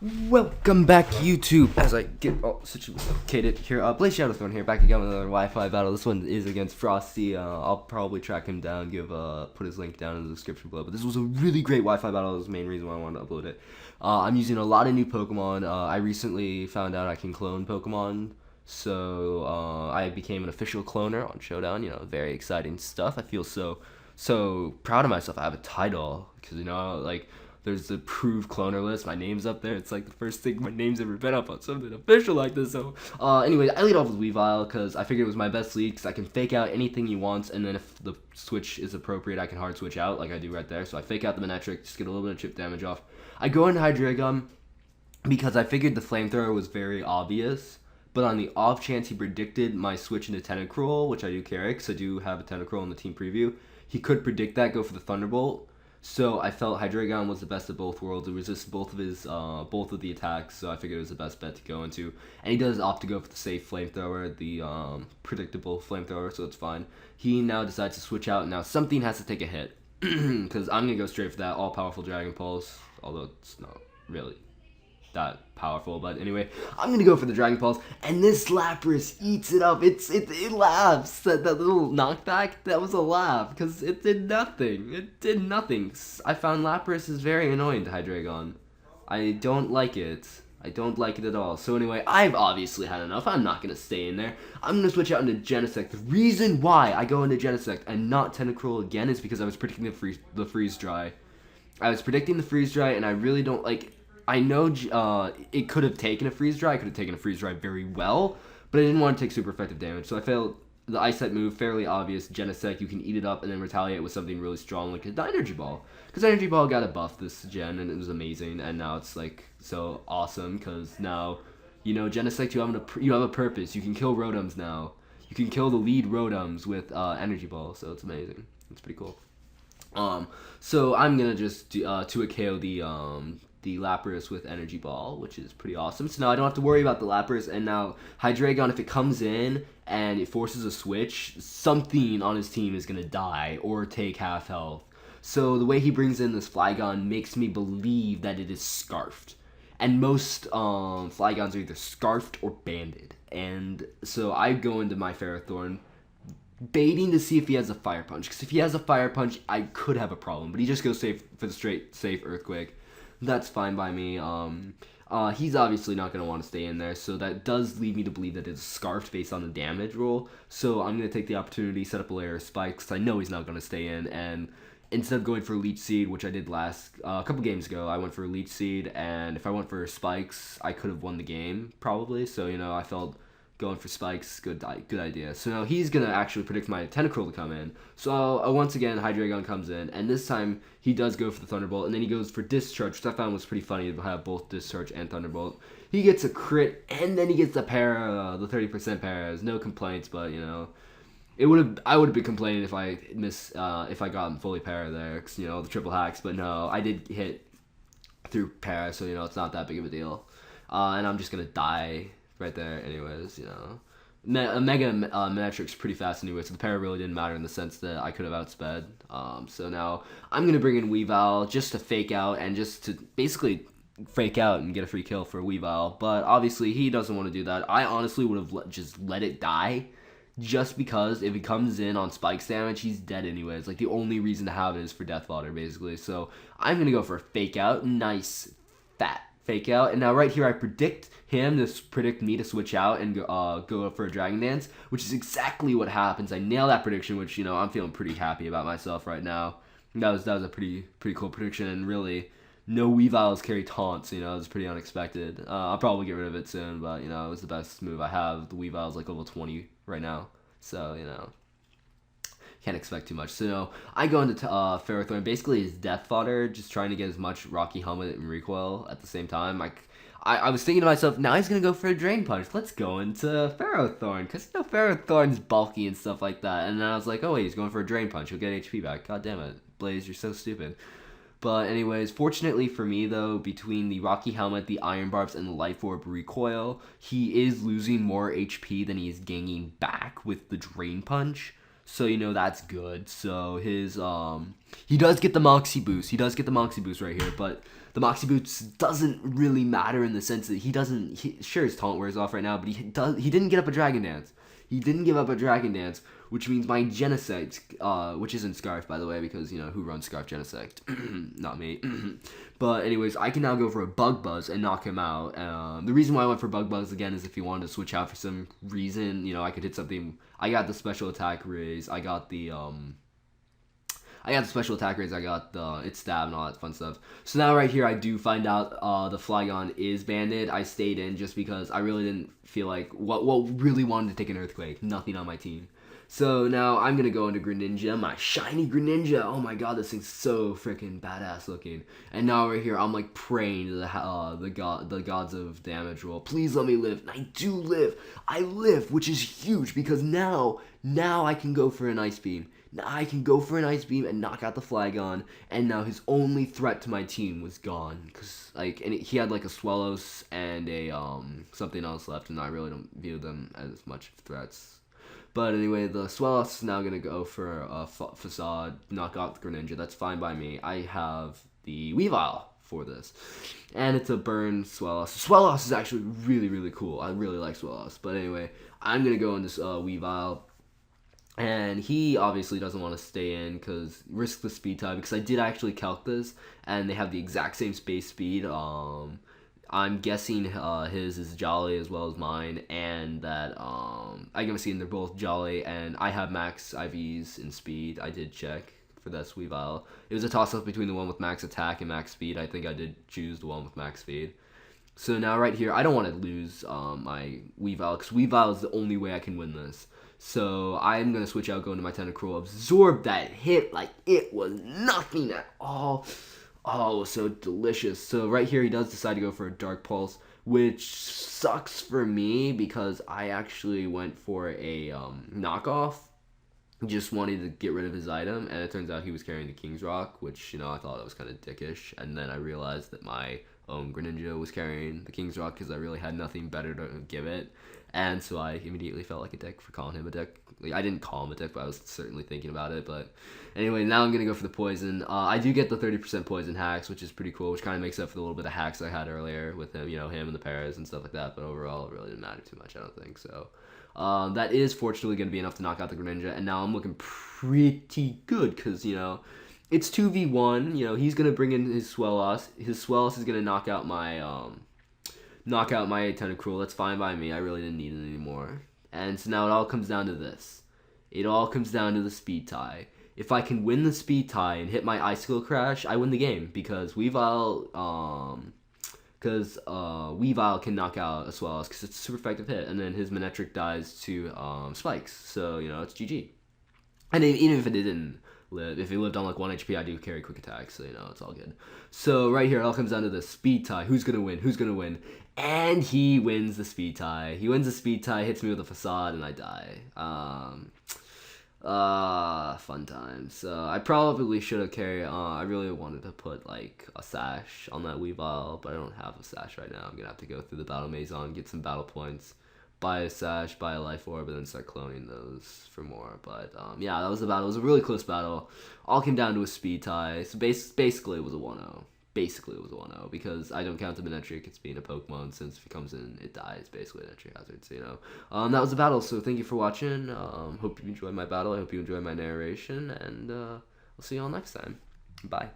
Welcome back, YouTube. As I get all situated here, BlazeShadowthorn here, back again with another Wi-Fi battle. This one is against Frosty. I'll probably track him down, put his link down in the description below. But this was a really great Wi-Fi battle. That was the main reason why I wanted to upload it. I'm using a lot of new Pokemon. I recently found out I can clone Pokemon, so I became an official cloner on Showdown. You know, very exciting stuff. I feel so proud of myself. I have a title because there's the approved cloner list. My name's up there. It's like the first thing my name's ever been up on something official like this. So, anyway, I lead off with Weavile because I figured it was my best lead because I can fake out anything he wants, and then if the switch is appropriate, I can hard switch out like I do right there. So I fake out the Manectric, just get a little bit of chip damage off. I go into Hydreigon because I figured the Flamethrower was very obvious, but on the off chance he predicted my switch into Tentacruel, which I do carry because I do have a Tentacruel in the team preview, he could predict that, go for the Thunderbolt. So I felt Hydreigon was the best of both worlds. It resisted both of the attacks, so I figured it was the best bet to go into. And he does opt to go for the safe Flamethrower, the predictable Flamethrower, so it's fine. He now decides to switch out. Now something has to take a hit, because I'm going to go straight for that all-powerful Dragon Pulse, although it's not really that powerful, but anyway, I'm gonna go for the Dragon Pulse, and this Lapras eats it up. It laughs. That little knockback, that was a laugh, because it did nothing. It did nothing. I found Lapras is very annoying to Hydreigon. I don't like it. I don't like it at all. So anyway, I've obviously had enough. I'm not gonna stay in there. I'm gonna switch out into Genesect. The reason why I go into Genesect and not Tentacruel again is because I was predicting the freeze dry. I was predicting the freeze dry, and I really don't like. I know it could have taken a freeze dry. I could have taken a freeze dry very well, but I didn't want to take super effective damage. So I failed the Ice type move, fairly obvious. Genesect, you can eat it up and then retaliate with something really strong like the Energy Ball. Because Energy Ball got a buff this gen, and it was amazing. And now it's like so awesome because now, you know, Genesect, you have a purpose. You can kill Rotoms now. You can kill the lead Rotoms with Energy Ball. So it's amazing. It's pretty cool. So I'm gonna just do, 2-hit KO the Lapras with Energy Ball, which is pretty awesome. So now I don't have to worry about the Lapras, and now Hydreigon, if it comes in and it forces a switch, something on his team is going to die or take half health. So the way he brings in this Flygon makes me believe that it is Scarfed. And most Flygons are either Scarfed or Banded. And so I go into my Ferrothorn baiting to see if he has a Fire Punch. Because if he has a Fire Punch, I could have a problem. But he just goes safe for the straight safe Earthquake. That's fine by me. He's obviously not going to want to stay in there, so that does lead me to believe that it's Scarfed based on the damage roll. So I'm going to take the opportunity, set up a layer of spikes, because I know he's not going to stay in, and instead of going for Leech Seed, which I did a couple games ago, I went for Leech Seed, and if I went for spikes, I could have won the game, probably. So, you know, I felt going for spikes, good idea. So now he's going to actually predict my Tentacruel to come in. So once again, Hydreigon comes in, and this time he does go for the Thunderbolt, and then he goes for Discharge, which I found was pretty funny to have both Discharge and Thunderbolt. He gets a crit, and then he gets the para, the 30% paras. No complaints, but, you know, I would have been complaining if I got him fully para there, cause, you know, the triple hacks, but no, I did hit through para, so, you know, it's not that big of a deal. And I'm just going to die right there anyways, you know. Mega Manectric's pretty fast anyway, so the para really didn't matter in the sense that I could have outsped. So now I'm going to bring in Weavile just to fake out and just to basically fake out and get a free kill for Weavile. But obviously he doesn't want to do that. I honestly would have just let it die just because if he comes in on spikes damage, he's dead anyways. Like the only reason to have it is for Death Fodder basically. So I'm going to go for a fake out. Nice fat fake out, and now right here I predict him to predict me to switch out and go for a Dragon Dance, which is exactly what happens. I nailed that prediction, which, you know, I'm feeling pretty happy about myself right now. That was a pretty cool prediction, and really no Weaviles carry taunts, you know. It was pretty unexpected. I'll probably get rid of it soon, but, you know, it was the best move I have. The Weavile's like level 20 right now, so, you know, can't expect too much. So, no, I go into Ferrothorn, basically his Death Fodder, just trying to get as much Rocky Helmet and Recoil at the same time. I was thinking to myself, now he's going to go for a Drain Punch. Let's go into Ferrothorn, because, you know, Ferrothorn's bulky and stuff like that. And then I was like, oh, wait, he's going for a Drain Punch. He'll get HP back. God damn it. Blaze, you're so stupid. But anyways, fortunately for me, though, between the Rocky Helmet, the Iron Barbs, and the Life Orb Recoil, he is losing more HP than he is gaining back with the Drain Punch. So, you know, that's good. So his he does get the Moxie boost. He does get the Moxie boost right here, but the Moxie Boots doesn't really matter in the sense that sure, his taunt wears off right now, but he didn't get up a Dragon Dance. He didn't give up a Dragon Dance, which means my Genesect, which isn't Scarf, by the way, because, who runs Scarf Genesect? Not me. But anyways, I can now go for a Bug Buzz and knock him out. The reason why I went for Bug Buzz, again, is if he wanted to switch out for some reason, I could hit something. I got the special attack raise, I got the special attack raise, I got the its stab and all that fun stuff. So now right here I do find out the Flygon is banded. I stayed in just because I really didn't feel like what really wanted to take an Earthquake. Nothing on my team. So now I'm gonna go into Greninja, my shiny Greninja. Oh my god, this thing's so freaking badass looking. And now right here I'm like praying to the gods of damage roll. Please let me live. And I do live. I live, which is huge because now I can go for an Ice Beam. Now I can go for an Ice Beam and knock out the Flygon, and now his only threat to my team was gone. Cause he had like a Swellows and a something else left, and I really don't view them as much threats. But anyway, the Swellows is now gonna go for a Facade, knock out the Greninja. That's fine by me. I have the Weavile for this, and it's a burn Swellows. Swellows is actually really, really cool. I really like Swellows. But anyway, I'm gonna go into Weavile. And he obviously doesn't want to stay in because risk the speed tie, because I did actually calc this and they have the exact same space speed. I'm guessing his is Jolly as well as mine, and that I'm gonna see they're both Jolly, and I have max IVs in speed. I did check for this Weavile. It was a toss up between the one with max attack and max speed. I think I did choose the one with max speed. So now right here, I don't want to lose my Weavile, because Weavile is the only way I can win this. So I'm going to switch out, go into my Tentacruel, absorb that hit like it was nothing at all. Oh, so delicious. So right here, he does decide to go for a Dark Pulse, which sucks for me because I actually went for a knockoff. Just wanted to get rid of his item, and it turns out he was carrying the King's Rock, which, I thought that was kind of dickish. And then I realized that my own Greninja was carrying the King's Rock because I really had nothing better to give it. And so I immediately felt like a dick for calling him a dick. Like, I didn't call him a dick, but I was certainly thinking about it. But anyway, now I'm going to go for the poison. I do get the 30% poison hacks, which is pretty cool, which kind of makes up for the little bit of hacks I had earlier with him, him and the Paras and stuff like that. But overall, it really didn't matter too much, I don't think. So that is fortunately going to be enough to knock out the Greninja. And now I'm looking pretty good because, it's 2v1. He's going to bring in his Swellows. His Swellows is going to knock out my Tentacruel. That's fine by me. I really didn't need it anymore. And so now it all comes down to this. It all comes down to the speed tie. If I can win the speed tie and hit my Icicle Crash, I win the game because Weavile can knock out a Swellows because it's a super effective hit, and then his Manectric dies to Spikes. So it's GG. And even if it didn't live, if he lived on like 1 HP, I do carry quick attack, so it's all good. So right here, it all comes down to the speed tie. Who's gonna win? Who's gonna win? And he wins the speed tie. He wins the speed tie, hits me with a Facade, and I die. Fun times. So I probably should have carried. I really wanted to put like a sash on that Weavile, but I don't have a sash right now. I'm gonna have to go through the battle maison, get some battle points, buy a sash, buy a life orb, and then start cloning those for more. But yeah, that was the battle. It was a really close battle. All came down to a speed tie. So basically, it was a 1-0. Basically, it was a 1-0 because I don't count the Manectric. It's being a Pokemon. Since if it comes in, it dies. Basically, an entry hazard. So that was the battle. So thank you for watching. Hope you enjoyed my battle. I hope you enjoyed my narration, and I'll see you all next time. Bye.